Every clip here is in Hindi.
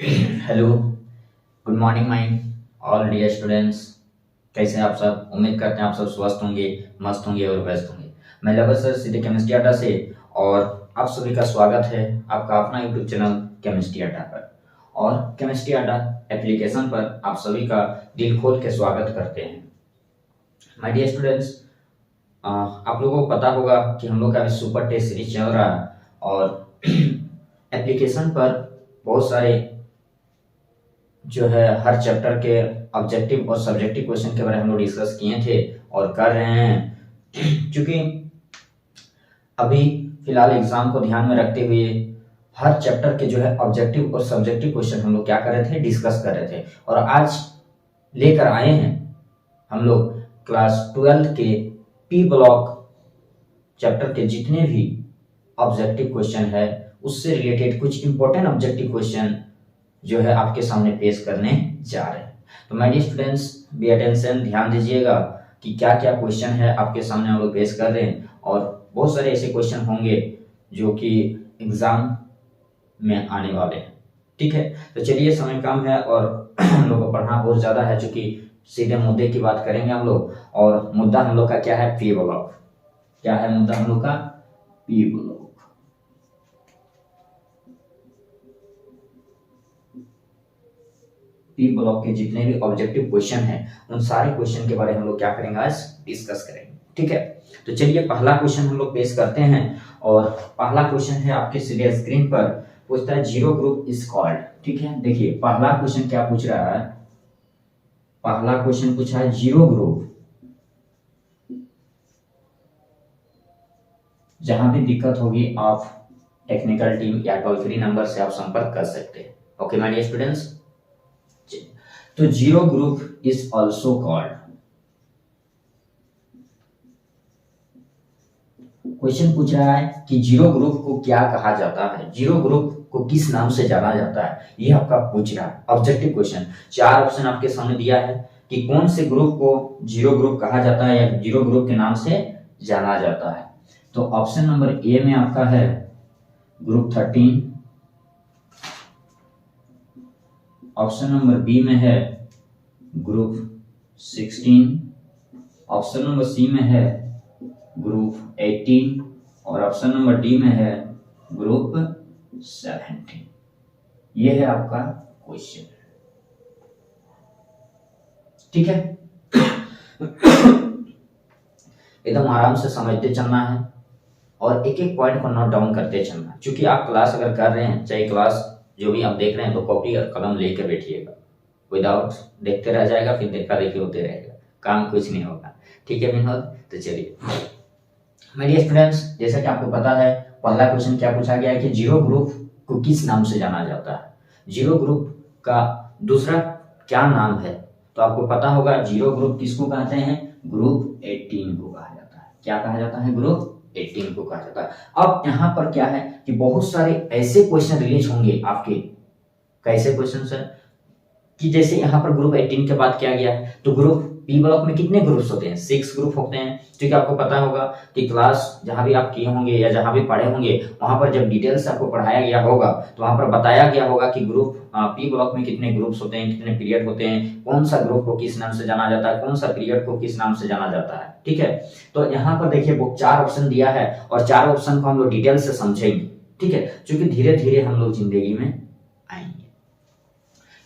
Hello, good morning my all dear students. कैसे हैं आप सब? उम्मीद करते हैं आप सब स्वस्थ होंगे, मस्त होंगे और व्यस्त होंगे। मैं लवर सर सीधे केमिस्ट्री अड्डा से, और आप सभी का स्वागत है आपका अपना यूट्यूब चैनल केमिस्ट्री अड्डा पर। और केमिस्ट्री अड्डा एप्लीकेशन पर आप सभी का दिल खोल के स्वागत करते हैं। माय डियर स्टूडेंट्स, आप लोगों को पता होगा कि हम लोग का अभी सुपर टेस्ट सीरीज चल रहा है, और एप्लीकेशन पर बहुत सारे जो है हर चैप्टर के ऑब्जेक्टिव और सब्जेक्टिव क्वेश्चन के बारे में हम लोग डिस्कस किए थे और कर रहे हैं। क्योंकि अभी फिलहाल एग्जाम को ध्यान में रखते हुए हर चैप्टर के जो है ऑब्जेक्टिव और सब्जेक्टिव क्वेश्चन हम लोग क्या कर रहे थे, डिस्कस कर रहे थे। और आज लेकर आए हैं हम लोग क्लास 12 के पी ब्लॉक चैप्टर के जितने भी ऑब्जेक्टिव क्वेश्चन है उससे रिलेटेड कुछ इंपॉर्टेंट ऑब्जेक्टिव क्वेश्चन जो है आपके सामने पेश करने जा रहे हैं। तो my dear students, be attention, ध्यान दीजिएगा कि क्या क्या क्वेश्चन है आपके सामने हम लोग पेश कर रहे हैं। और बहुत सारे ऐसे क्वेश्चन होंगे जो कि एग्जाम में आने वाले हैं। ठीक है, तो चलिए, समय कम है और हम लोग को पढ़ना बहुत ज्यादा है, चूंकि सीधे मुद्दे की बात करेंगे हम लोग। और मुद्दा हम लोग का क्या है? P block. क्या है मुद्दा हम लोग का? P block. पी ब्लॉक के जितने भी ऑब्जेक्टिव क्वेश्चन हैं उन सारे क्वेश्चन के बारे में हम लोग क्या करेंगे, आज डिस्कस करेंगे। ठीक है, तो चलिए पहला क्वेश्चन हम लोग पेश करते हैं। और पहला क्वेश्चन है आपके सीधे स्क्रीन पर, पूछता है जीरो ग्रुप इज कॉल्ड। ठीक है, देखिए पहला क्वेश्चन क्या पूछ रहा है। पहला क्वेश्चन पूछा है जीरो ग्रुप। जहां भी दिक्कत होगी आप टेक्निकल टीम या टोल फ्री नंबर से आप संपर्क कर सकते हैं। ओके माय डियर स्टूडेंट्स, तो zero group is also called. Question पूछ रहा है कि जीरो ग्रुप को क्या कहा जाता है, जीरो ग्रुप को किस नाम से जाना जाता है, ये आपका पूछ रहा है ऑब्जेक्टिव क्वेश्चन। चार ऑप्शन आपके सामने दिया है कि कौन से ग्रुप को जीरो ग्रुप कहा जाता है या जीरो ग्रुप के नाम से जाना जाता है। तो ऑप्शन नंबर ए में आपका है ग्रुप 13, ऑप्शन नंबर बी में है ग्रुप 16, ऑप्शन नंबर सी में है ग्रुप 18 और ऑप्शन नंबर डी में है ग्रुप 17। ये है आपका क्वेश्चन। ठीक है, एकदम आराम से समझते चलना है और एक एक पॉइंट को नोट डाउन करते चलना। क्योंकि आप क्लास अगर कर रहे हैं, चाहे क्लास जो भी आप देख रहे हैं, तो कॉपी और कलम लेकर बैठिएगा। विदाउट देखते रह जाएगा, फिर देखा देखी होते रहेगा, काम कुछ नहीं होगा। ठीक है विनोद, तो चलिए मेरे स्टूडेंट्स, जैसा कि आपको पता है पहला क्वेश्चन क्या पूछा गया है कि जीरो ग्रुप को किस नाम से जाना जाता है। जीरो ग्रुप का दूसरा क्या नाम है? तो आपको पता होगा जीरो ग्रुप किसको कहते हैं? ग्रुप 18 को कहा जाता है। क्या कहा जाता है? ग्रुप 18 को कहा जाता है। अब यहाँ पर क्या है कि बहुत सारे ऐसे क्वेश्चन रिलीज होंगे आपके। कैसे क्वेश्चन सर? कि जैसे यहाँ पर ग्रुप 18 के बाद क्या गया है, तो ग्रुप पी ब्लॉक में कितने ग्रुप्स होते हैं? 6 ग्रुप होते हैं। क्योंकि आपको पता होगा कि क्लास जहां भी आप किए होंगे या जहां भी पढ़े होंगे, वहां पर जब डिटेल से आपको पढ़ाया गया होगा तो वहां पर बताया गया होगा कि ग्रुप पी ब्लॉक में कितने ग्रुप्स होते हैं, कितने पीरियड होते हैं, कौन सा ग्रुप को किस नाम से जाना जाता है, कौन सा पीरियड को किस नाम से जाना जाता है। ठीक है, तो यहाँ पर देखिए वो 4 ऑप्शन दिया है और 4 ऑप्शन को हम लोग डिटेल से समझेंगे। ठीक है, क्योंकि धीरे धीरे हम लोग जिंदगी में आएंगे।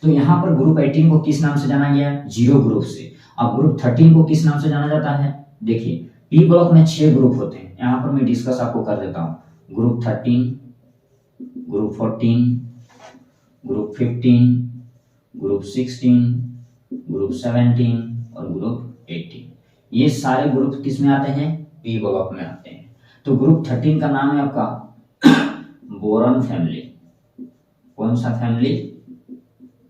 तो यहाँ पर ग्रुप 18 को किस नाम से जाना गया? जीरो ग्रुप से। अब ग्रुप 13 को किस नाम से जाना जाता है? देखिए पी ब्लॉक में 6 ग्रुप होते हैं, यहाँ पर मैं डिस्कस आपको कर देता हूँ। Group 13, group 14, group 15, group 16, group 17 और ग्रुप 18। ये सारे ग्रुप किस में आते हैं? पी ब्लॉक में आते हैं। तो ग्रुप 13 का नाम है आपका बोरॉन फैमिली। कौन सा फैमिली?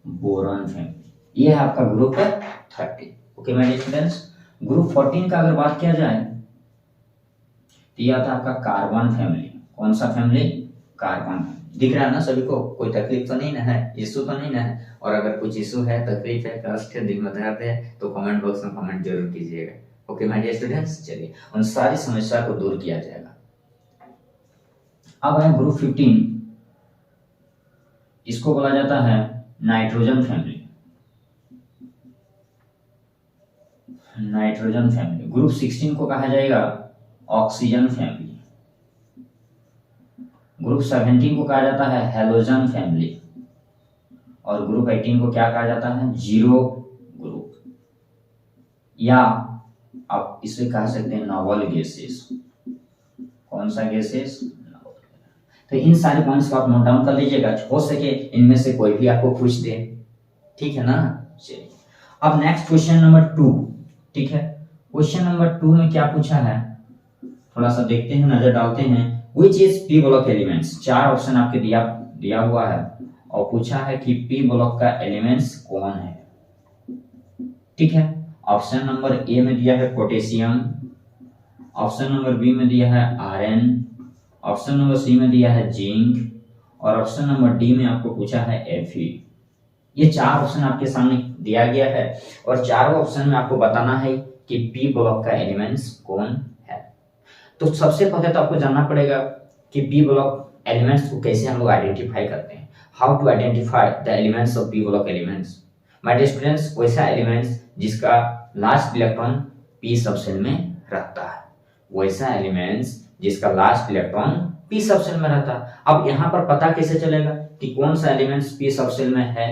Boron family. ये है आपका group 13। Okay my students, group 14 का अगर बात किया जाए तो ये आता है आपका कार्बन फैमिली। कौन सा फैमिली? कार्बन। दिख रहा है ना सभी को? कोई तकलीफ तो नहीं ना है, इशू तो नहीं ना है? और अगर कुछ इशू है, तकलीफ है, कष्ट है, दिल में दर्द है, तो कमेंट बॉक्स में कमेंट जरूर कीजिएगा। ओके माय डियर स्टूडेंट्स, चलिए उन सारी समस्या को दूर किया जाएगा। अब है ग्रुप 15, इसको बोला जाता है nitrogen family, nitrogen family. Group 16 को कहा जाएगा ऑक्सीजन फैमिली। ग्रुप 17 को कहा जाता है हेलोजन फैमिली। और ग्रुप 18 को क्या कहा जाता है? जीरो ग्रुप, या आप इसे कह सकते हैं नोबल गैसेस। कौन सा गैसेस? तो इन सारे पॉइंट्स को आप नोट डाउन कर लीजिएगा, हो सके इनमें से कोई भी आपको पूछ दे, ठीक है ना। चलिए अब नेक्स्ट क्वेश्चन नंबर 2, ठीक है। क्वेश्चन नंबर 2 में क्या पूछा है, थोड़ा सा देखते हैं, नजर डालते हैं। Which is P block elements? 4 option आपके दिया हुआ है और पूछा है कि P ब्लॉक का एलिमेंट्स कौन है, ठीक है। ऑप्शन नंबर ए में दिया है पोटेशियम, ऑप्शन नंबर बी में दिया है आयरन, ऑप्शन नंबर सी में दिया है जिंक, और ऑप्शन नंबर डी में आपको पूछा है Fe। ये 4 ऑप्शन आपके सामने दिया गया है और चारों ऑप्शन में आपको बताना है कि P ब्लॉक का एलिमेंट्स कौन है। तो सबसे पहले तो आपको जानना पड़ेगा कि P ब्लॉक एलिमेंट्स को कैसे हम लोग आइडेंटिफाई करते हैं। How to identify the elements of P block elements. My dear students, वैसा एलिमेंट्स जिसका लास्ट इलेक्ट्रॉन P सबसेल में रहता है, वैसा एलिमेंट्स जिसका लास्ट इलेक्ट्रॉन P सबसेल में रहता है। अब यहाँ पर पता कैसे चलेगा कि कौन सा एलिमेंट्स P सबसेल में है,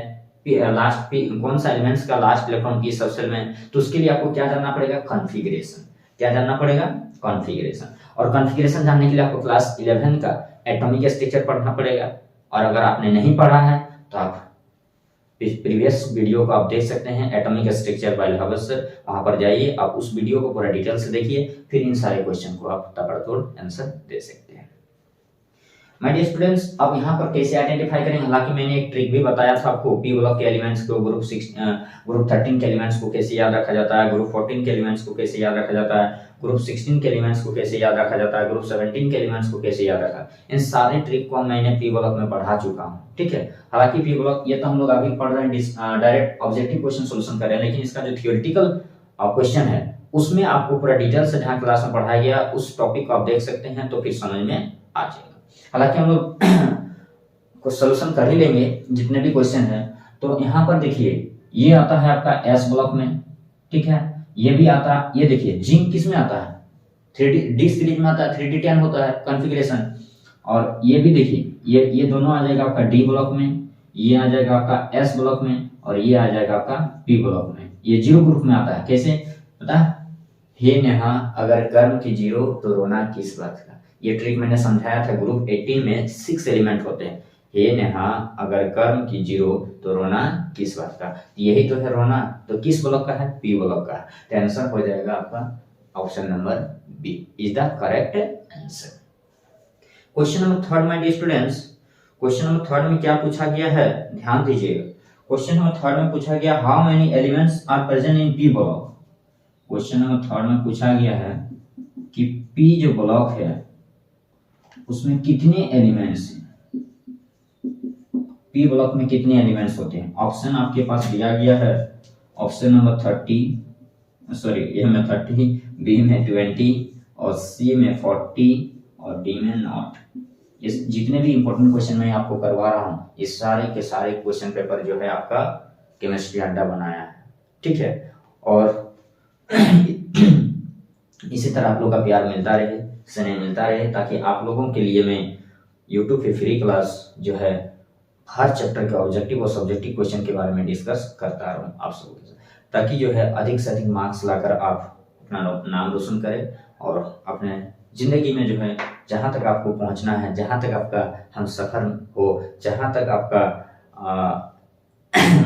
कौन सा एलिमेंट्स का लास्ट इलेक्ट्रॉन P सबसेल में है? तो उसके लिए आपको क्या जानना पड़ेगा? कॉन्फ़िगरेशन। क्या जानना पड़ेगा? कॉन्फ़िगरेशन। और कॉन्फ़िगरेशन जानने के लिए आपको क्लास 11 का एटॉमिक स्ट्रक्चर पढ़ना पड़ेगा, और अगर आपने नहीं पढ़ा है तो आप प्रीवियस वीडियो को आप देख सकते हैं, atomic structure bye Hubble sir, वहां पर जाइए, आप उस वीडियो को पूरा डिटेल से देखिए, फिर इन सारे क्वेश्चन को आप तबड़तोड़ आंसर दे सकते हैं। माय डियर स्टूडेंट्स, अब यहाँ पर कैसे आइडेंटिफाई करें, हालांकि मैंने एक ट्रिक भी बताया था आपको। P ब्लॉक के एलिमेंट्स को ग्रुप 13 के एलिमेंट्स को कैसे याद रखा जाता है, ग्रुप 14 के एलिमेंट्स को कैसे याद रखा जाता है, ग्रुप 16 के एलिमेंट्स को कैसे याद रखा जाता है, ग्रुप 17 के एलिमेंट्स को कैसे याद रखा, इन सारे ट्रिक को मैंने P ब्लॉक में पढ़ा चुका हूँ, ठीक है। हालांकि P ब्लॉक ये तो हम लोग अभी पढ़ रहे हैं, डायरेक्ट ऑब्जेक्टिव क्वेश्चन सोल्यूशन कर रहे हैं, लेकिन इसका जो थियोरेटिकल क्वेश्चन है उसमें आपको पूरा डिटेल से जहाँ क्लास में पढ़ाया गया उस टॉपिक को आप देख सकते हैं, तो फिर समझ में आ जाएगा। हालांकि हम लोग को सोल्यूशन कर ही लेंगे जितने भी क्वेश्चन हैं। तो यहाँ पर देखिए, ये आता है आपका एस ब्लॉक में, ठीक है। ये भी आता है, ये देखिए जिंक किस में आता है? 3D सीरीज में आता है, 3D10 होता है कॉन्फ़िगरेशन। और ये भी देखिए, ये दोनों आ जाएगा आपका डी ब्लॉक में, ये आ जाएगा आपका एस ब्लॉक में, और ये आ जाएगा आपका पी ब्लॉक में। ये जीरो ग्रुप में आता है। कैसे पता? हे नेहा अगर कर्म की जीरो तो रोना किस बात का। ये ट्रिक मैंने समझाया था। ग्रुप 18 में 6 एलिमेंट होते हैं। हे नेहा अगर कर्म की जीरो तो रोना किस बात का, यही तो है रोना। तो किस ब्लॉक का है? पी ब्लॉक का। तो आंसर हो जाएगा आपका option number B is the correct answer. Question number 3 my dear students, question number 3 में क्या पूछा गया है, ध्यान दीजिएगा। क्वेश्चन नंबर 3 में पूछा गया how many elements are present in P block. Question number 3 में पूछा गया है कि पी जो ब्लॉक है उसमें कितने एलिमेंट्स हैं, पी ब्लॉक में कितने एलिमेंट्स होते हैं। ऑप्शन आपके पास दिया गया है, ऑप्शन नंबर 30, सॉरी ए में 30, बी में 20 और सी में 40 और डी में नॉट। इस जितने भी इंपॉर्टेंट क्वेश्चन मैं आपको करवा रहा हूँ, इस सारे के सारे क्वेश्चन पेपर जो है आपका केमिस्ट्री अड्डा बनाया है, ठीक है। और इसी तरह आप लोग का प्यार मिलता रहे, स्नेह मिलता रहे, ताकि आप लोगों के लिए मैं यूट्यूब पे फ्री क्लास जो है हर चैप्टर के ऑब्जेक्टिव और सब्जेक्टिव क्वेश्चन के बारे में डिस्कस करता रहूं आप सबों के साथ, ताकि जो है अधिक से अधिक मार्क्स लाकर आप अपना नाम रोशन करें और अपने जिंदगी में जो है जहां तक आपको पहुंचना है, जहां तक आपका हम सफर हो, जहां तक आपका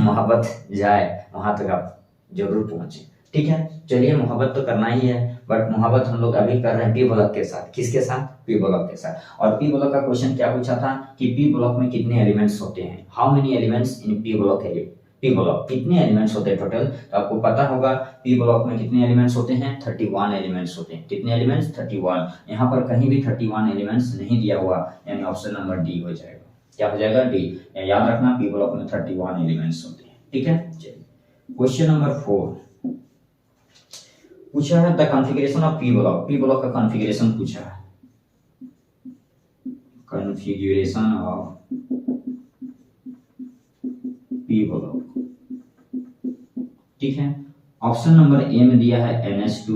मोहब्बत जाए वहां तक आप जरूर पहुंचे, ठीक है। चलिए, मोहब्बत तो करना ही है, बट मोहब्बत हम लोग अभी कर रहे हैं पी ब्लॉक के साथ। किसके साथ? पी ब्लॉक के साथ। और पी ब्लॉक का क्वेश्चन क्या पूछा था कि पी ब्लॉक में कितने एलिमेंट्स होते हैं, how many elements in P block. P block कितने एलिमेंट्स होते हैं टोटल, तो आपको पता होगा पी ब्लॉक में कितने एलिमेंट्स होते हैं, 31 एलिमेंट्स होते हैं। कितने एलिमेंट्स? 31। यहाँ पर कहीं भी 31 एलिमेंट्स नहीं दिया हुआ, यानी ऑप्शन नंबर डी हो जाएगा। क्या हो जाएगा? डी। याद रखना, पी ब्लॉक में 31 एलिमेंट्स होते हैं, ठीक है। चलिए, क्वेश्चन नंबर 4 पूछा है the configuration of P block. P block का कॉन्फ़िगरेशन पूछा है, कॉन्फ़िगरेशन ऑफ पी ब्लॉक, ठीक है। ऑप्शन नंबर ए में दिया है NH2,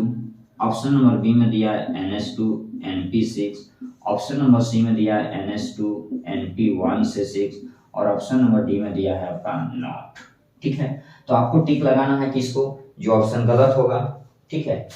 ऑप्शन नंबर बी में दिया है NH2 NP6, option number C में दिया है NH2 NP1 से 6 और ऑप्शन नंबर डी में दिया है आपका नॉट, ठीक है। तो आपको टिक लगाना है किसको, जो ऑप्शन गलत होगा, ठीक है।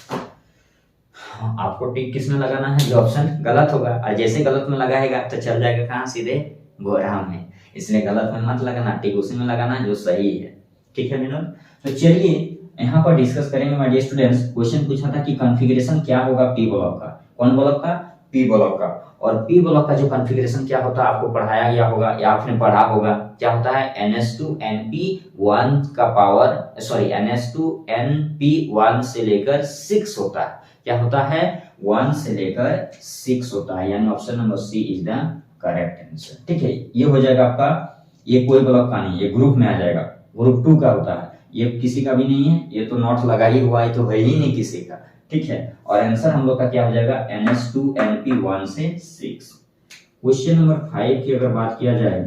आपको टिक किसमें लगाना है, जो ऑप्शन गलत होगा, और जैसे गलत में लगाएगा तो चल जाएगा कहाँ, सीधे बोरा में, इसलिए गलत में मत लगाना, टिक उसी में लगाना जो सही है, ठीक है विनोद। तो चलिए यहाँ पर डिस्कस करेंगे माय डियर स्टूडेंट्स। क्वेश्चन पूछा था कि कॉन्फ़िगरेशन क्या होगा पी ब्लॉक का, कौन ब्लॉक का, पी ब्लॉक का। और पी ब्लॉक का जो कॉन्फ़िगरेशन क्या होता है आपको पढ़ाया गया होगा या आपने पढ़ा होगा, क्या होता है NH2NP1 का पावर, सॉरी NH2NP1 से लेकर 6 होता है, क्या होता है 1 से लेकर 6 होता है, यानी option number C is the correct answer, ठीक है। ये हो जाएगा आपका, ये कोई ब्लॉक का नहीं, ये ग्रुप में आ जाएगा, ग्रुप 2 का होता है, ये किसी का भी नहीं है, ये तो नॉट लगा ही हुआ है, तो है ही नहीं किसी का, ठीक है। और आंसर हम लोग का क्या हो जाएगा NH2NP1 से 6। क्वेश्चन नंबर 5 की अगर बात किया जाए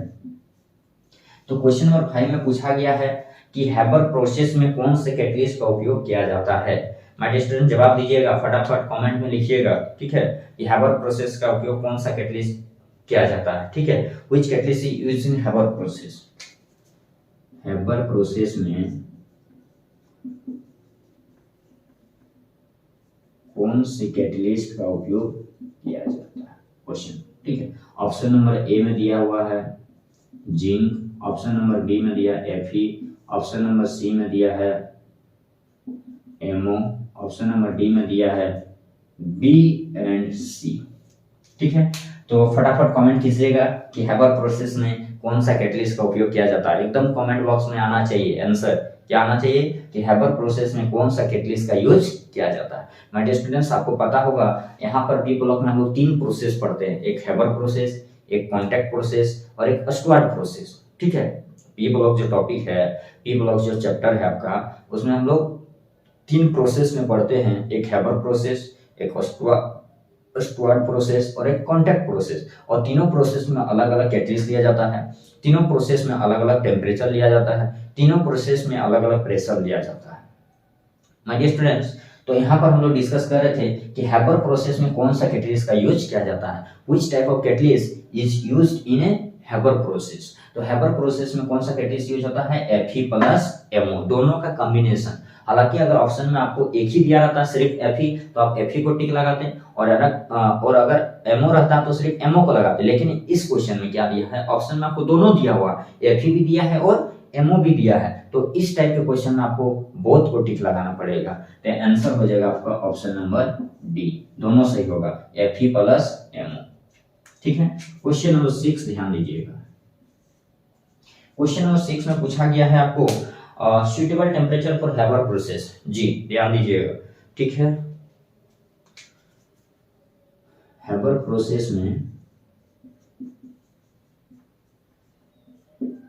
तो क्वेश्चन नंबर 5 में पूछा गया है कि हैबर प्रोसेस में कौन से कैटलिस्ट का उपयोग किया जाता है। माय डियर स्टूडेंट जवाब दीजिएगा, फटाफट कमेंट में लिखिएगा, ठीक है। कि हैबर प्रोसेस का उपयोग कौन सा कैटलिस्ट किया जाता है, ठीक है। Which catalyst is used in Haber process, Haber process में कौन से कैटलिस्ट का उपयोग किया जाता है, क्वेश्चन, ठीक है। ऑप्शन नंबर ए में दिया हुआ है जिंक, ऑप्शन नंबर बी में दिया Fe, ऑप्शन नंबर सी में दिया है MO, ऑप्शन नंबर डी में दिया है B एंड C, ठीक है। तो फटाफट कमेंट कीजिएगा कि हैबर प्रोसेस में कौन सा कैटलिस्ट का उपयोग किया जाता है, एकदम कमेंट बॉक्स में आना चाहिए आंसर, क्या आना चाहिए कि हैबर प्रोसेस में कौन सा कैटलिस्ट का यूज किया जाता है। माय डियर स्टूडेंट्स आपको पता होगा यहाँ पर पी ब्लॉक में हम लोग 3 प्रोसेस पढ़ते हैं, एक हैबर प्रोसेस, एक कॉन्टैक्ट प्रोसेस और एक स्टुअर्ट प्रोसेस, ठीक है। पी ब्लॉक जो टॉपिक है, पी ब्लॉक जो चैप्टर है आपका, उसमें हम लोग 3 प्रोसेस में पढ़ते हैं, एक हैबर प्रोसेस, एक स्टुअर्ट प्रोसेस और एक कॉन्टैक्ट प्रोसेस। और तीनों प्रोसेस में अलग अलग कैटलिस्ट लिया जाता है, तीनों प्रोसेस में अलग अलग टेम्परेचर लिया जाता है, तीनों प्रोसेस में अलग अलग प्रेशर लिया जाता है। माय डियर स्टूडेंट्स तो यहाँ पर हम लोग डिस्कस कर रहे थे कि हैबर प्रोसेस में कौन सा कैटलिस्ट का यूज किया जाता है, which type of catalyst is used in A Haber process. तो हैबर प्रोसेस में कौन सा कैटलिस्ट यूज होता है Fe प्लस MO, दोनों का कॉम्बिनेशन। हालांकि अगर ऑप्शन में आपको एक ही दिया रहता है सिर्फ Fe तो आप Fe को टिक लगाते हैं, और अगर MO रहता तो सिर्फ MO को लगाते। लेकिन इस क्वेश्चन में क्या दिया है, ऑप्शन में आपको दोनों दिया हुआ, Fe भी दिया है और MO भी दिया है, तो इस टाइप के क्वेश्चन में आपको बोथ को टिक लगाना पड़ेगा। तो आंसर हो जाएगा आपका ऑप्शन नंबर डी, दोनों सही होगा, Fe प्लस MO, ठीक है। क्वेश्चन नंबर 6 ध्यान दीजिएगा। क्वेश्चन नंबर 6 में पूछा गया है आपको suitable temperature for Haber process, जी ध्यान दीजिएगा, ठीक है। हैबर प्रोसेस में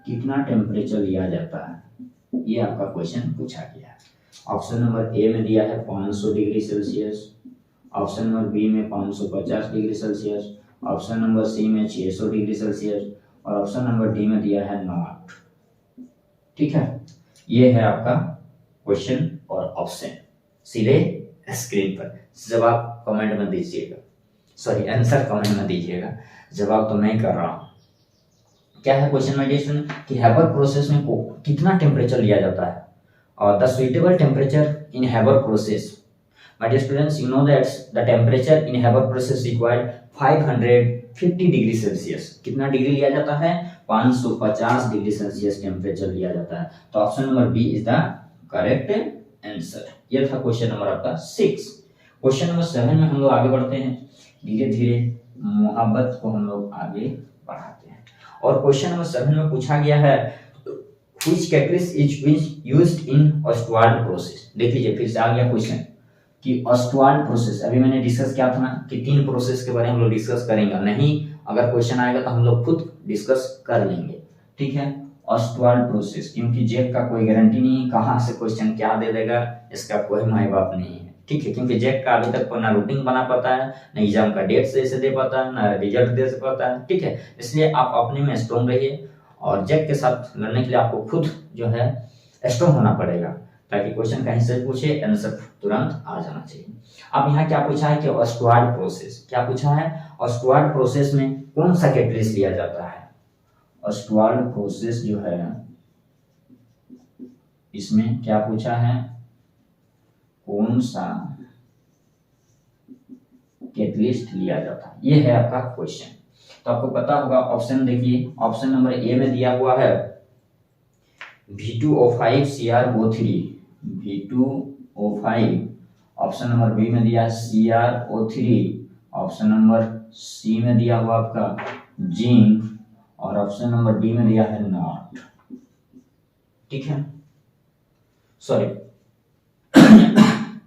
कितना टेम्परेचर लिया जाता है, ये आपका क्वेश्चन पूछा गया है। ऑप्शन नंबर ए में दिया है 500 degree Celsius, option number B में 550 degree Celsius, option number C में 600 डिग्री सेल्सियस और ऑप्शन नंबर डी में दिया है नॉट, ठीक है। ये है आपका क्वेश्चन और ऑप्शन सीधे स्क्रीन पर। जवाब कमेंट में दीजिएगा, सॉरी आंसर कमेंट में दीजिएगा, जवाब तो मैं कर रहा हूं। क्या है क्वेश्चन में डियर कि हैबर प्रोसेस में कितना टेम्परेचर लिया जाता है, और the suitable temperature in Haber process. My dear students, you know that the temperature in Haber process required 550 degree Celsius. कितना डिग्री लिया जाता है, 550 डिग्री सेल्सियस टेम्परेचर लिया जाता है। तो option number B is the correct answer. ये था क्वेश्चन नंबर आपका 6। क्वेश्चन नंबर 7 में हम लोग आगे बढ़ते हैं, धीरे धीरे मोहब्बत को हम लोग आगे बढ़ाते हैं। और क्वेश्चन नंबर 7 में पूछा गया है which catalyst is used in Ostwald process। देख लीजिए फिर से आ गया क्वेश्चन कि ऑस्टवाल्ड प्रोसेस। अभी मैंने डिस्कस किया था ना कि 3 प्रोसेस के बारे में हम लोग डिस्कस करेंगे, नहीं अगर क्वेश्चन आएगा तो हम लोग खुद डिस्कस कर लेंगे, ठीक है। ऑस्टवाल्ड प्रोसेस, क्योंकि जेक का कोई गारंटी नहीं है कहाँ से क्वेश्चन क्या दे देगा, इसका कोई माई बाप नहीं है, ठीक है। क्योंकि जेक का अभी तक ना रूटीन बना पाता है, ना एग्जाम का डेट सही से दे पाता है, ना रिजल्ट दे पाता है, ठीक है। इसलिए आप अपने में स्ट्रॉन्ग रहिए और जेक के साथ लड़ने के लिए आपको खुद जो है स्ट्रॉन्ग होना पड़ेगा, ताकि क्वेश्चन कहीं से पूछे आंसर तुरंत आ जाना चाहिए। अब यहाँ क्या पूछा है कि ऑस्टवार्ड प्रोसेस, क्या पूछा है, ऑस्टवार्ड प्रोसेस में कौन सा कैटलिस्ट लिया जाता है। ऑस्टवार्ड प्रोसेस जो है इसमें क्या पूछा है, कौन सा कैटलिस्ट लिया जाता है, ये है आपका क्वेश्चन। तो आपको पता होगा, ऑप्शन देखिए, ऑप्शन नंबर ए में दिया हुआ है V2O5 CrO3, V2O5, option number B में दिया है CrO3, ऑप्शन नंबर सी में दिया हुआ आपका जिंक, और ऑप्शन नंबर डी में दिया है नॉट। ठीक है, सॉरी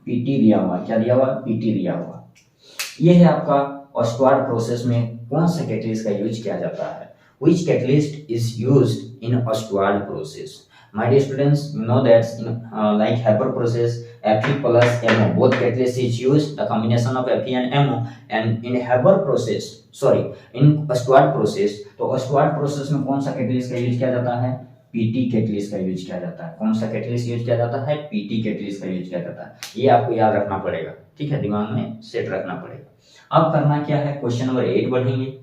पीटी दिया हुआ, क्या दिया हुआ, पीटी दिया हुआ। ये है आपका ऑस्टवार्ड प्रोसेस में कौन सा कैटलिस्ट का यूज किया जाता है। Which catalyst is used in Ostwald process? My dear students, you know that in like Haber process, Fe plus MO, both catalyst is used, the combination of Fe and MO, and in Haber process, sorry, in Ostwald process, तो Ostwald process में कौन सा कैटलिस्ट का यूज किया जाता है, पीटी कैटलिस्ट का यूज किया जाता है। कौन सा कैटलिस्ट यूज किया जाता है, पीटी कैटलिस्ट का यूज किया जाता है। ये आपको याद रखना पड़ेगा, ठीक है, दिमाग में सेट रखना पड़ेगा। अब करना क्या है, क्वेश्चन नंबर 8 बढ़ेंगे।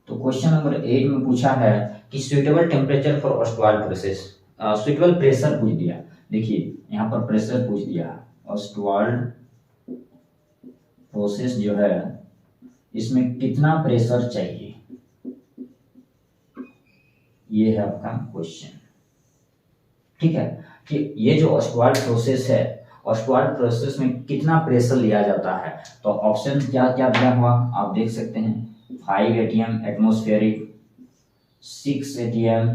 तो क्वेश्चन नंबर 8 में पूछा है कि suitable temperature for Ostwald process, suitable pressure पूछ दिया। देखिए यहाँ पर प्रेशर पूछ दिया, ऑस्टवाल्ड प्रोसेस जो है इसमें कितना प्रेशर चाहिए, ये है आपका क्वेश्चन। ठीक है, कि ये जो ऑस्टवाल्ड प्रोसेस है, ऑस्टवाल्ड प्रोसेस में कितना प्रेशर लिया जाता है। तो ऑप्शन क्या क्या दिया हुआ आप देख सकते हैं, 5 atm atmospheric, 6 atm,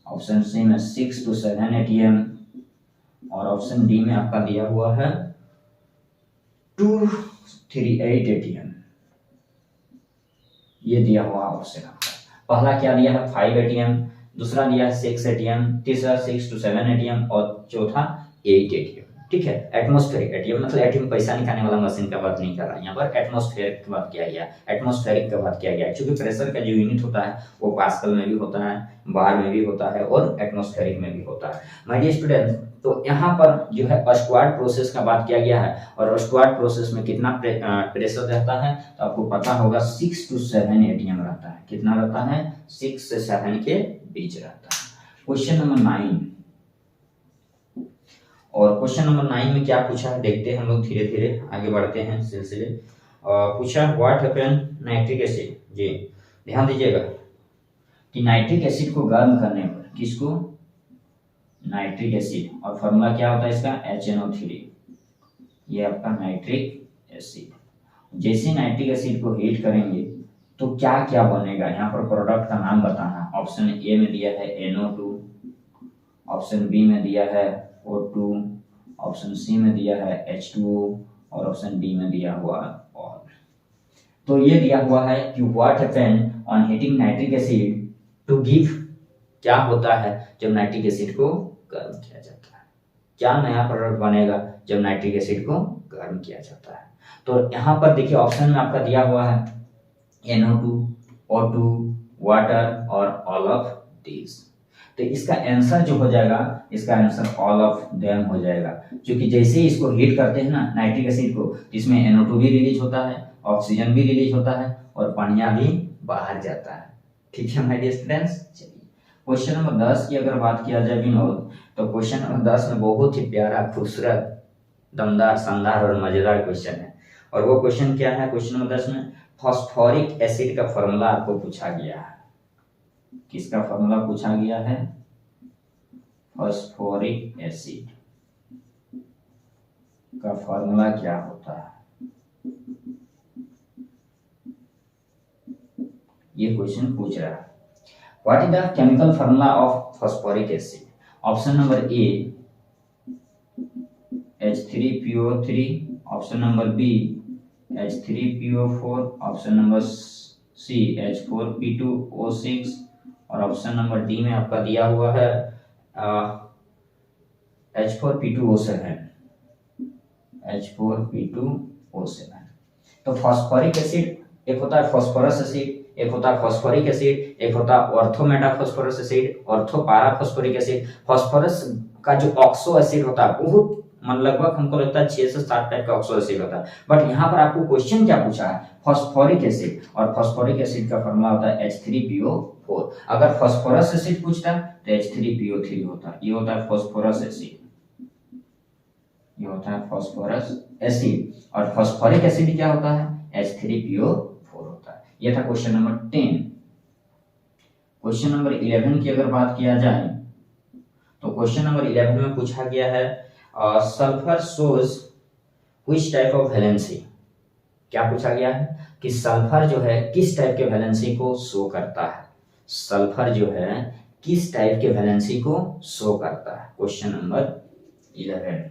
option C में 6 to 7 atm, और ऑप्शन डी में आपका दिया हुआ है 238 atm। ये दिया हुआ ऑप्शन आपका, पहला क्या दिया है 5 atm, दूसरा दिया है 6 atm, तीसरा 6 to 7 atm, और चौथा 8 atm। ठीक है, एटमॉस्फेरिक, एटीएम मतलब एटीएम पैसा निकालने वाला मशीन का बात नहीं कर रहा, यहाँ पर एटमॉस्फेरिक की बात किया गया, एटमॉस्फेरिक का बात किया गया। क्योंकि प्रेशर का जो यूनिट होता है वो पास्कल में भी होता है, बार में भी होता है, और एटमॉस्फेरिक में भी होता है। माय डियर स्टूडेंट, तो यहाँ पर जो है ऑस्टवार्ड प्रोसेस का बात किया गया है, और ऑस्टवार्ड प्रोसेस में कितना प्रेशर रहता है, तो आपको पता होगा 6 to 7 atm रहता है। कितना रहता है, 6 से 7 के बीच रहता है। क्वेश्चन नंबर 9, और क्वेश्चन नंबर 9 में क्या पूछा है देखते हैं हम लोग, धीरे धीरे आगे बढ़ते हैं सिलसिले। पूछा व्हाट हैपन नाइट्रिक एसिड, जी ध्यान दीजिएगा कि नाइट्रिक एसिड को गर्म करने पर, किसको, नाइट्रिक एसिड, और फॉर्मूला क्या होता है इसका, HNO3, ये आपका नाइट्रिक एसिड। जैसे नाइट्रिक एसिड को हीट करेंगे तो क्या क्या बनेगा, यहाँ पर प्रोडक्ट का नाम बताना। ऑप्शन ए में दिया है NO2, ऑप्शन बी में दिया है O2, ऑप्शन सी में दिया है H2O, और ऑप्शन डी में दिया हुआ ऑल। तो ये दिया हुआ है कि what happen on heating nitric acid to give, क्या होता है जब नाइट्रिक एसिड को गर्म किया जाता है, क्या नया प्रोडक्ट बनेगा जब नाइट्रिक एसिड को गर्म किया जाता है। तो यहाँ पर देखिए ऑप्शन में आपका दिया हुआ है NO2, O2, वाटर, और ऑल ऑफ दिस। तो इसका आंसर जो हो जाएगा, इसका आंसर ऑल ऑफ देम हो जाएगा, क्योंकि जैसे ही इसको हीट करते हैं ना नाइट्रिक एसिड को, इसमें NO2 भी रिलीज होता है, ऑक्सीजन भी रिलीज होता है, और पानिया भी बाहर जाता है। ठीक है माय डियर स्टूडेंट्स। चलिए क्वेश्चन नंबर 10 की अगर बात किया जाए विनोद, तो क्वेश्चन नंबर 10 में बहुत ही प्यारा, खूबसूरत, दमदार, शानदार और मजेदार क्वेश्चन है। और वो क्वेश्चन क्या है, क्वेश्चन नंबर 10 में फॉस्फोरिक एसिड का फॉर्मूला आपको पूछा गया है। किसका फॉर्मूला पूछा गया है, फॉस्फोरिक एसिड का फॉर्मूला क्या होता है, ये क्वेश्चन पूछ रहा है। What is the chemical formula of phosphoric acid. Option number A H3PO3, option number B H3PO4, option number C H4P2O6, और ऑप्शन नंबर डी में आपका दिया हुआ है H4P2O7, H4P2O7। तो फॉस्फोरिक एसिड एक होता है फॉस्फोरस एसिड, एक होता है फॉस्फोरिक एसिड, एक होता है ऑर्थोमेटाफॉस्फोरस एसिड, ऑर्थोपाराफॉस्फोरिक एसिड। फॉस्फोरस का जो ऑक्सो एसिड होता है बहुत लगभग हमको लगता है 6 से 7 टाइप का ऑक्सो एसिड होता है, बट यहाँ पर आपको क्वेश्चन क्या पूछा है, फॉस्फोरिक एसिड, और फॉस्फोरिक एसिड का फॉर्मूला होता है H3PO4। अगर फॉस्फोरस एसिड पूछता तो H3PO3 होता है। ये होता है फॉस्फोरस एसिड, ये होता है फॉस्फोरस एसिड, और फॉस्फोरिक एसिड क्या होता है, H3PO4 होता है। ये था क्वेश्चन नंबर 10। क्वेश्चन नंबर 11 की अगर बात किया जाए तो क्वेश्चन नंबर 11 में पूछा गया है sulphur shows which type of valency. क्या पूछा गया है कि सल्फर जो है किस टाइप के वैलेंसी को शो करता है, सल्फर जो है किस टाइप के वैलेंसी को शो करता है। क्वेश्चन नंबर 11,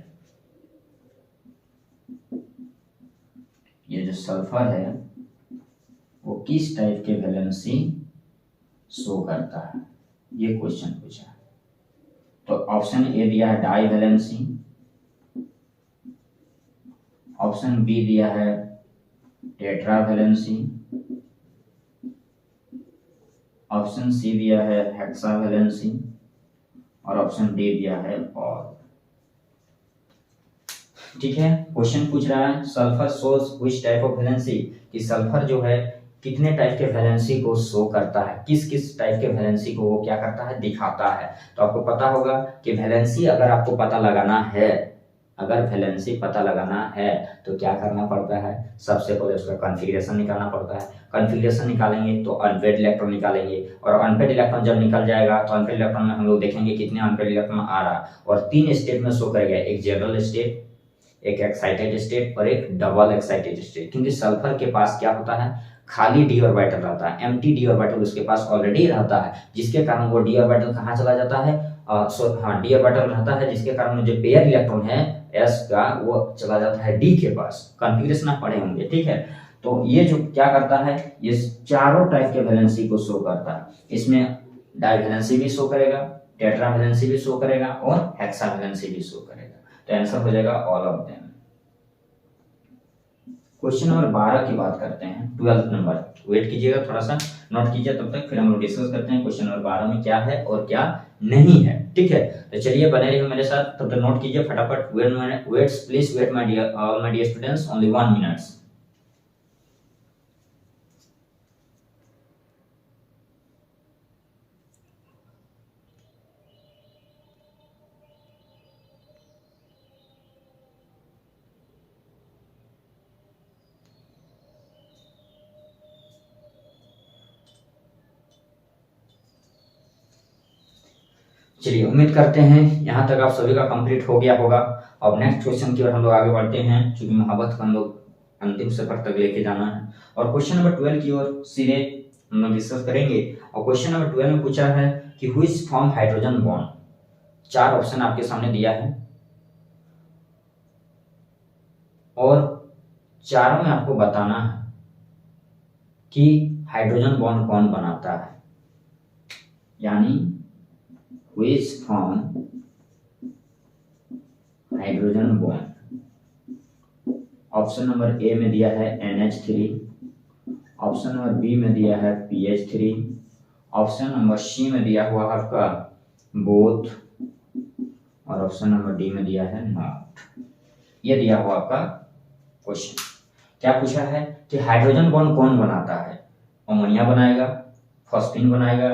ये जो सल्फर है वो किस टाइप के वैलेंसी शो करता है, ये क्वेश्चन पूछा। तो ऑप्शन ए दिया है डाई वैलेंसी, ऑप्शन बी दिया है टेट्रा वैलेंसी, ऑप्शन सी दिया है हेक्सा वैलेंसी, और ऑप्शन डी दिया है ऑल। ठीक है, क्वेश्चन पूछ रहा है sulphur shows which type of valency, कि सल्फर जो है कितने टाइप के वैलेंसी को शो करता है, किस किस टाइप के वैलेंसी को वो क्या करता है, दिखाता है। तो आपको पता होगा कि वैलेंसी अगर आपको पता लगाना है, अगर वैलेंसी पता लगाना है तो क्या करना पड़ता है, सबसे पहले उसका कॉन्फ़िगरेशन निकालना पड़ता है। कॉन्फ़िगरेशन निकालेंगे तो अनपेड इलेक्ट्रॉन निकालेंगे, और अनपेड इलेक्ट्रॉन जब निकल जाएगा तो अनपेड इलेक्ट्रॉन में हम लोग देखेंगे कितने अनपेड इलेक्ट्रॉन आ रहा, और 3 स्टेट में शो करेगा, एक जनरल स्टेट, एक एक्साइटेड स्टेट और एक डबल एक्साइटेड स्टेट। क्योंकि सल्फर के पास क्या होता है, खाली डी ऑर्बिटल रहता है, एम्प्टी डी ऑर्बिटल उसके पास ऑलरेडी रहता है, जिसके कारण वो डी ऑर्बिटल कहाँ चला जाता है, डी ऑर्बिटल रहता है, जिसके कारण जो पेयर इलेक्ट्रॉन है एस का वो चला जाता है डी के पास। कॉन्फ़िगरेशन आप पढ़े होंगे, ठीक है। तो ये जो क्या करता है, ये चारों टाइप के वैलेंसी को शो करता है। इसमें डाई वैलेंसी भी शो करेगा, टेट्रा वैलेंसी भी शो करेगा, और हेक्सा वैलेंसी भी शो करेगा। तो आंसर हो जाएगा all of them. Question number 12 की बात करते हैं, 12th नंबर। वेट कीजिएगा, थोड़ा सा नोट कीजिए, तब तक फिर हम लोग डिस्कस करते हैं क्वेश्चन नंबर 12 में क्या है और क्या नहीं है। ठीक है, तो चलिए बने रहिए मेरे साथ, तब तक नोट कीजिए फटाफट। Waits please wait my dear students, only 1 minutes. चलिए, उम्मीद करते हैं यहाँ तक आप सभी का कंप्लीट हो गया होगा। अब नेक्स्ट क्वेश्चन की ओर हम लोग आगे बढ़ते हैं, क्योंकि मोहब्बत को हम लोग अंतिम सफर तक लेके जाना है। और क्वेश्चन नंबर 12 की ओर सीधे हम लोग डिस्कस करेंगे। और क्वेश्चन नंबर 12 में पूछा है कि which form hydrogen bond. 4 option आपके सामने दिया है, और चारों में आपको बताना है कि हाइड्रोजन बॉन्ड कौन बनाता है, यानी which form hydrogen bond. Option number ए में दिया है NH3, ऑप्शन नंबर बी में दिया है PH3, ऑप्शन नंबर सी में दिया हुआ है आपका बोथ, और ऑप्शन नंबर डी में दिया है नॉट। ये दिया हुआ आपका क्वेश्चन। क्या पूछा है कि हाइड्रोजन बॉन्ड कौन बनाता है, अमोनिया बनाएगा, फॉस्फीन बनाएगा,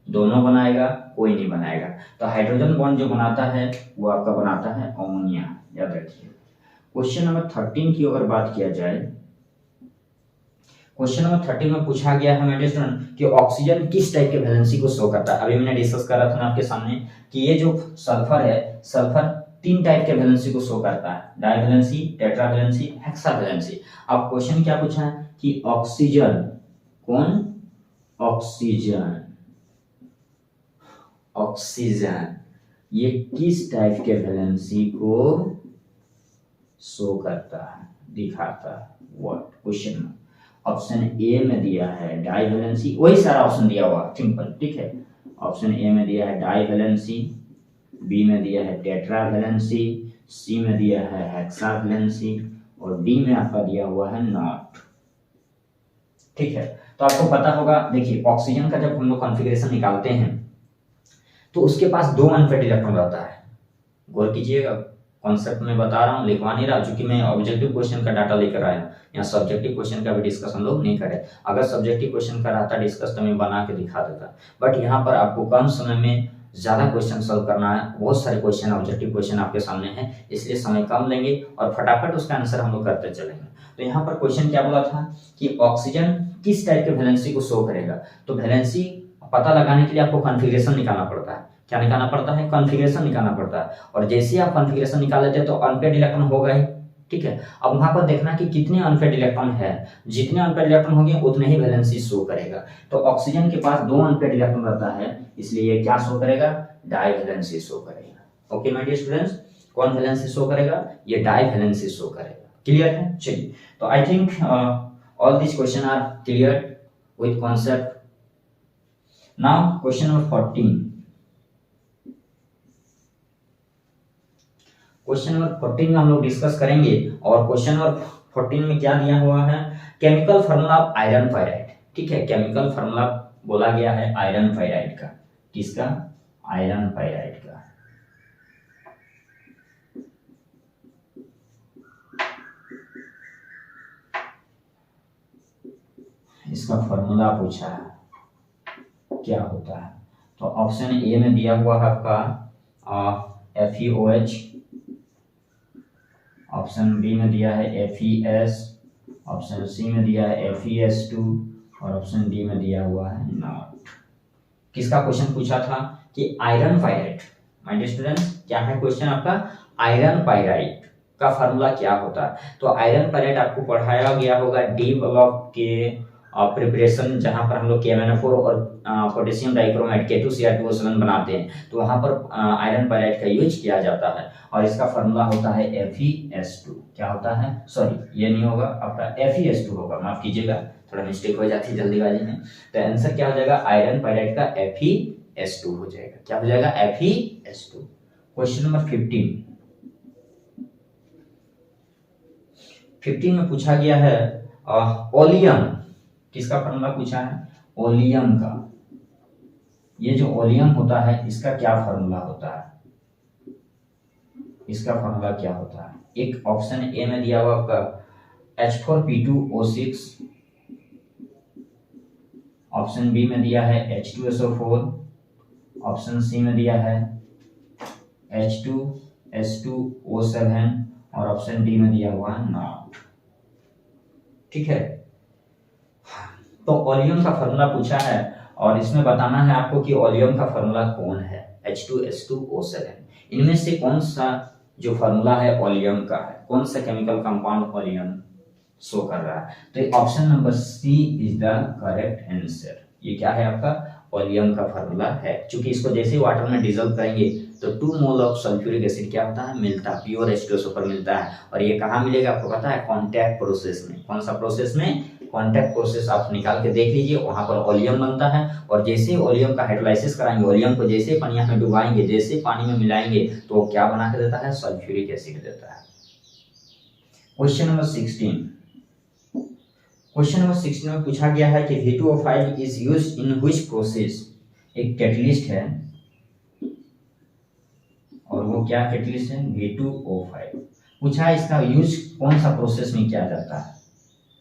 दोनों बनाएगा, कोई नहीं बनाएगा। तो हाइड्रोजन बॉन्ड जो बनाता है वो आपका बनाता है अमोनिया, याद रखिए। क्वेश्चन नंबर 13 की अगर बात किया जाए, क्वेश्चन नंबर 13 में पूछा गया है मेरे स्टूडेंट कि ऑक्सीजन किस टाइप के वैलेंसी को शो करता है। अभी मैंने डिस्कस कर रहा था ना आपके सामने कि ये जो सल्फर है, सल्फर 3 टाइप के वैलेंसी को शो करता है, di valency, tetra valency, hexa valency. अब क्वेश्चन क्या पूछा है कि ऑक्सीजन, कौन, ऑक्सीजन, ऑक्सीजन ये किस टाइप के वैलेंसी को शो करता है, दिखाता है, व्हाट। क्वेश्चन में ऑप्शन ए में दिया है डाई वैलेंसी, वही सारा ऑप्शन दिया हुआ सिंपल, ठीक है। ऑप्शन ए में दिया है डाई वैलेंसी, बी में दिया है टेट्रा वैलेंसी, सी में दिया है हेक्सा वैलेंसी, और डी में आपका दिया हुआ है नॉट। ठीक है, तो आपको पता होगा, देखिए ऑक्सीजन का जब हम लोग कॉन्फ़िगरेशन निकालते हैं तो उसके पास 2 अनपेड इलेक्ट्रॉन रहता है। गौर कीजिएगा, कॉन्सेप्ट में बता रहा हूँ, लिखवा नहीं रहा, क्योंकि मैं ऑब्जेक्टिव क्वेश्चन का डाटा लेकर आया हूँ। यहाँ सब्जेक्टिव क्वेश्चन का भी डिस्कस हम लोग नहीं करें। अगर सब्जेक्टिव क्वेश्चन का रहता डिस्कस तो मैं बना के दिखा देता, बट यहाँ पर आपको कम समय में ज़्यादा क्वेश्चन सॉल्व करना है। बहुत सारे क्वेश्चन, ऑब्जेक्टिव क्वेश्चन आपके सामने हैं, इसलिए समय कम लेंगे और फटाफट उसका आंसर हम लोग करते चलेंगे। तो यहाँ पर क्वेश्चन क्या बोला था कि ऑक्सीजन किस टाइप के वैलेंसी को शो करेगा। तो वैलेंसी पता लगाने के लिए आपको कॉन्फ़िगरेशन निकालना पड़ता है। क्या निकालना पड़ता है? कॉन्फ़िगरेशन निकालना पड़ता है। और जैसे ही आप कॉन्फ़िगरेशन निकाल लेते हैं तो अनपेड इलेक्ट्रॉन होगा ही, ठीक है। अब वहां पर देखना कि कितने अनपेड इलेक्ट्रॉन है, जितने अनपेड इलेक्ट्रॉन होंगे उतने ही वैलेंसी शो करेगा। तो ऑक्सीजन के पास 2 अनपेड इलेक्ट्रॉन रहता है, इसलिए ये क्या शो करेगा? डाई वैलेंसी शो करेगा। ओके माय डियर स्टूडेंट्स, कौन वैलेंसी शो करेगा? ये डाई वैलेंसी शो करेगा। क्लियर है? चलिए, तो I think all this question are clear with concept. Now question number 14। Question number 14 में हम लोग डिस्कस करेंगे, और क्वेश्चन नंबर 14 में क्या दिया हुआ है? Chemical formula of iron pyrite. ठीक है, केमिकल फार्मूला बोला गया है आयरन फाइराइड का। किसका? आयरन फाइराइड का। इसका फार्मूला पूछा है, क्या होता है? तो ऑप्शन ए में दिया हुआ है आपका FeOH, ऑप्शन बी में दिया है FeS, ऑप्शन सी में दिया है FeS2 और ऑप्शन डी में दिया हुआ है नॉट। किसका क्वेश्चन पूछा था? कि iron pyrite. My dear students, क्या है क्वेश्चन आपका? आयरन पाइराइट का फार्मूला क्या होता है? तो आयरन पाइराइट आपको पढ़ाया गया होगा डी ब्लॉक के प्रिपरेशन, जहां पर हम लोग KMnO4 और पोटेशियम डाइक्रोमाइड K2Cr2O7 बनाते हैं, तो वहां पर आयरन पाइराइट का यूज किया जाता है और इसका फार्मूला होता है FeS2। क्या होता है? सॉरी, ये नहीं होगा, आपका FeS2 होगा, माफ कीजिएगा, थोड़ा मिस्टेक हो जाती है जल्दीबाजी में। तो आंसर क्या हो जाएगा? आयरन पाइराइट का FeS2 हो जाएगा। क्या हो जाएगा? FeS2। क्वेश्चन नंबर 15 में पूछा गया है ओलियम। किसका फार्मूला पूछा है? ओलियम का। ये जो ओलियम होता है इसका क्या फार्मूला होता है? इसका फार्मूला क्या होता है? एक ऑप्शन ए में दिया हुआ आपका H4P2O6, ऑप्शन बी में दिया है H2SO4, ऑप्शन सी में दिया है H2S2O7 और ऑप्शन डी में दिया हुआ है नॉट। ठीक है, तो ओलियम का फार्मूला पूछा है और इसमें बताना है आपको कि ओलियम का फार्मूला कौन है? H2S2O7। इनमें से कौन सा जो फार्मूला है ओलियम का है, कौन सा केमिकल कंपाउंड ओलियम शो कर रहा है? तो option number C is the correct answer. ये क्या है आपका? ओलियम का फार्मूला है। क्योंकि इसको जैसे ही वाटर में डिजोल्व करेंगे तो 2 मोल ऑफ सल्फ्यूरिक एसिड क्या होता है? मिलता है, प्योर H2SO पर मिलता है। और ये कहाँ मिलेगा आपको पता है? कॉन्टैक्ट प्रोसेस में। कौन सा प्रोसेस में? Contact process. आप निकाल के देख लीजिए, वहां पर ओलियम बनता है और जैसे ही ओलियम का हाइड्रोलाइसिस कराएंगे, ओलियम को जैसे ही पानी में डुबाएंगे, जैसे ही पानी में मिलाएंगे तो वो क्या बना के देता है? सल्फ्यूरिक एसिड देता है। Question number 16। क्वेश्चन नंबर 16 में पूछा गया है कि V2O5 is used in which process? एक कैटलिस्ट है और वो क्या कैटलिस्ट है? V2O5। पूछा है इसका यूज कौन सा प्रोसेस में किया जाता है?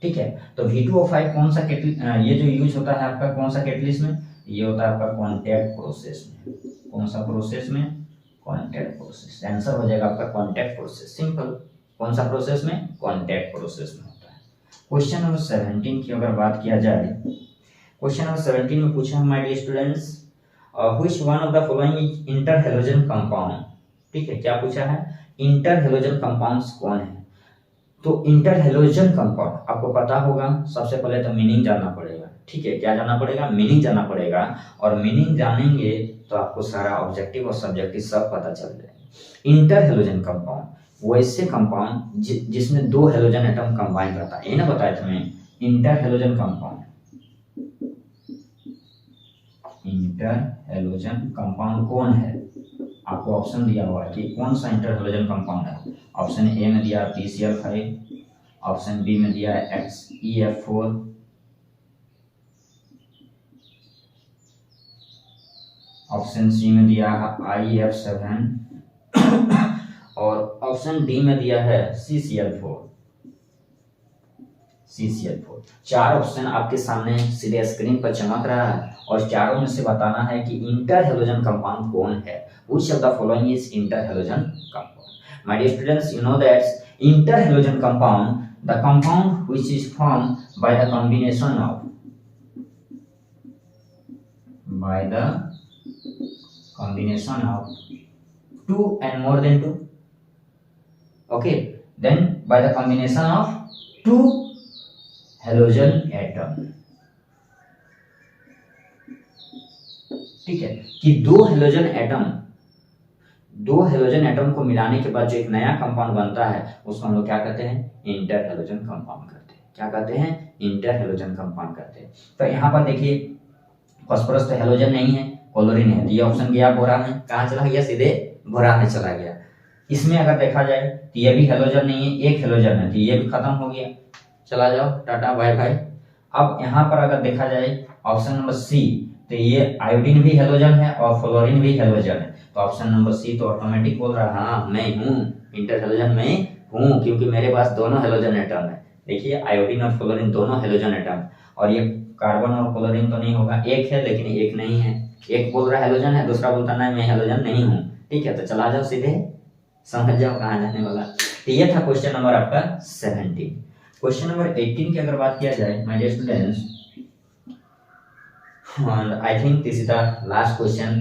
ठीक है, तो V2O5 कौन सा ये जो यूज होता है आपका कौन सा कैटलिस्ट में? ये होता है आपका कॉन्टैक्ट प्रोसेस में। कौन सा प्रोसेस में? Contact process. आंसर हो जाएगा आपका कॉन्टैक्ट प्रोसेस। सिंपल। कौन सा प्रोसेस में? कॉन्टैक्ट प्रोसेस में होता है। क्वेश्चन नंबर 17 की अगर बात किया जाए, क्वेश्चन नंबर 17 में पूछा है my dear students, which one of the following is inter halogen compound. ठीक है, क्या पूछा है? इंटर हैलोजन कंपाउंड्स कौन है? तो इंटर हैलोजन कंपाउंड आपको पता होगा, सबसे पहले तो मीनिंग जानना पड़ेगा। ठीक है, क्या जानना पड़ेगा? मीनिंग जानना पड़ेगा। और मीनिंग जानेंगे तो आपको सारा ऑब्जेक्टिव और सब्जेक्टिव सब पता चल जाएगा। इंटर हैलोजन कंपाउंड वैसे कंपाउंड जिसमें 2 हैलोजन एटम कंबाइन रहता है, ये ना बताया तुम्हें? Inter halogen compound. Inter halogen compound कौन है? आपको ऑप्शन दिया हुआ है कि कौन सा इंटर हैलोजन कंपाउंड है। ऑप्शन ए में दिया PCl5, ऑप्शन बी में दिया XeF4, ऑप्शन सी में दिया है IF7 और ऑप्शन डी में दिया है CCl4। चार ऑप्शन आपके सामने सीधे स्क्रीन पर चमक रहा है और चारों में से बताना है कि इंटर हेलोजन कंपाउंड कौन है। Which of the following is interhalogen compound? My dear students, you know that interhalogen compound, the compound which is formed by the combination of two and more than two. Okay, then by the combination of two halogen atom. ठीक है कि दो हेलोजन एटम को मिलाने के बाद जो एक नया कंपाउंड बनता है उसको हम लोग क्या कहते हैं? इंटर हेलोजन कंपाउंड कहते हैं। क्या कहते हैं? इंटर हेलोजन कंपाउंड कहते हैं। तो यहाँ पर देखिए फास्फोरस तो हेलोजन नहीं है, क्लोरीन है, ये ऑप्शन गया बोरान है। कहाँ चला गया? सीधे बोरान में चला गया। इसमें अगर देखा जाए तो ये भी हेलोजन नहीं है, एक हेलोजन है, तो ये भी खत्म हो गया। चला जाओ, टाटा बाय बाय। अब यहाँ पर अगर देखा जाए ऑप्शन नंबर सी, तो ये आयोडीन भी हेलोजन है और फ्लोरीन भी हेलोजन है, तो ऑप्शन नंबर सी तो ऑटोमेटिक बोल रहा है हाँ मैं हूँ इंटर हेलोजन, मैं हूँ, क्योंकि मेरे पास दोनों हेलोजन एटम है। देखिए आयोडीन और फ्लोरीन दोनों हेलोजन एटम, और ये कार्बन और क्लोरीन तो नहीं होगा, एक है लेकिन एक नहीं है। एक बोल रहा हेलोजन है, दूसरा बोलता नहीं मैं हेलोजन नहीं हूँ। ठीक है, तो चला जाओ सीधे, समझ जाओ कहाँ जाने वाला। तो ये था क्वेश्चन नंबर आपका 17। क्वेश्चन नंबर 18 की अगर बात किया जाए my dear students, and I think this is the last question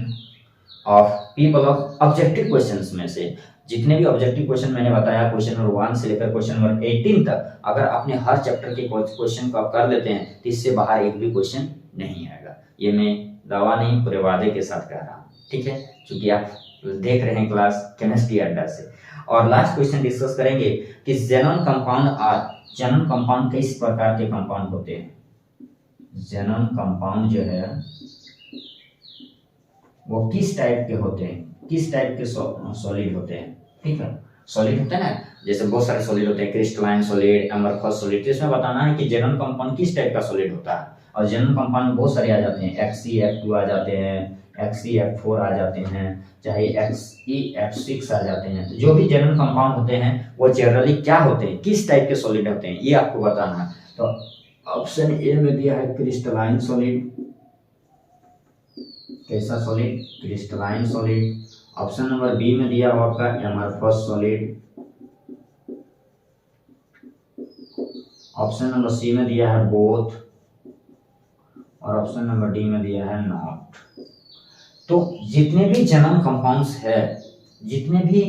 of people of objective questions में से। जितने भी ऑब्जेक्टिव क्वेश्चन मैंने बताया क्वेश्चन नंबर 1 से लेकर क्वेश्चन नंबर 18 तक, अगर आपने हर चैप्टर के क्वेश्चन को आप कर लेते हैं तो इससे बाहर एक भी क्वेश्चन नहीं आएगा। ये मैं दावा नहीं पूरे वादे के साथ कह रहा हूँ। ठीक है, क्योंकि आप देख रहे हैं क्लास केमिस्ट्री अड्डा से। और लास्ट क्वेश्चन डिस्कस करेंगे कि जेनोन कंपाउंड किस प्रकार के कंपाउंड होते हैं। जेनोन कंपाउंड जो है वो किस टाइप के होते हैं, किस टाइप के सॉलिड होते हैं। ठीक है, सॉलिड होते हैं ना, जैसे बहुत सारे सॉलिड होते हैं, क्रिस्टलाइन सॉलिड, एमरफस सॉलिड। तो इसमें बताना है कि जेनोन कंपाउंड किस टाइप का सॉलिड होता है। और जेनोन कंपाउंड बहुत सारे आ जाते हैं, XeF2 आ जाते हैं, XeF4 आ जाते हैं, चाहे XeF6 आ जाते हैं। तो जो भी जेनोन कंपाउंड होते हैं वो जनरली क्या होते हैं, किस टाइप के सॉलिड होते हैं, ये आपको बताना है। तो ऑप्शन ए में दिया है क्रिस्टलाइन सॉलिड। कैसा solid? Crystalline solid. Option number B में दिया हुआ आपका amorphous solid. Option number C में दिया है बोथ, और ऑप्शन नंबर डी में दिया है नॉट। तो जितने भी जेनोन कंपाउंड्स है, जितने भी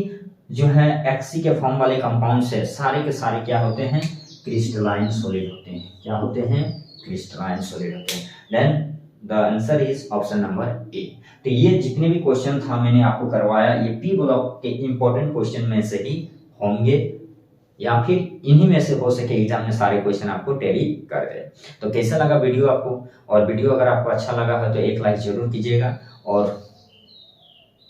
जो है Xe के फॉर्म वाले कंपाउंड्स है, सारे के सारे क्या होते हैं? क्रिस्टलाइन सॉलिड होते हैं। क्या होते हैं? क्रिस्टलाइन सॉलिड होते हैं। Then the answer is option number A. तो ये जितने भी क्वेश्चन था मैंने आपको करवाया, ये पी ब्लॉक के इंपॉर्टेंट क्वेश्चन में से ही होंगे, या फिर इन्हीं में से हो सके एग्जाम में सारे क्वेश्चन आपको टैली कर दे। तो कैसा लगा वीडियो आपको? और वीडियो अगर आपको अच्छा लगा है तो एक लाइक जरूर कीजिएगा, और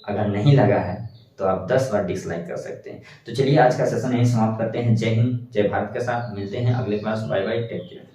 अगर नहीं लगा है तो आप 10 बार डिसलाइक कर सकते हैं। तो चलिए आज का सेशन यहीं समाप्त करते हैं। जय हिंद, जय भारत के साथ मिलते हैं अगले class. Bye bye, take care.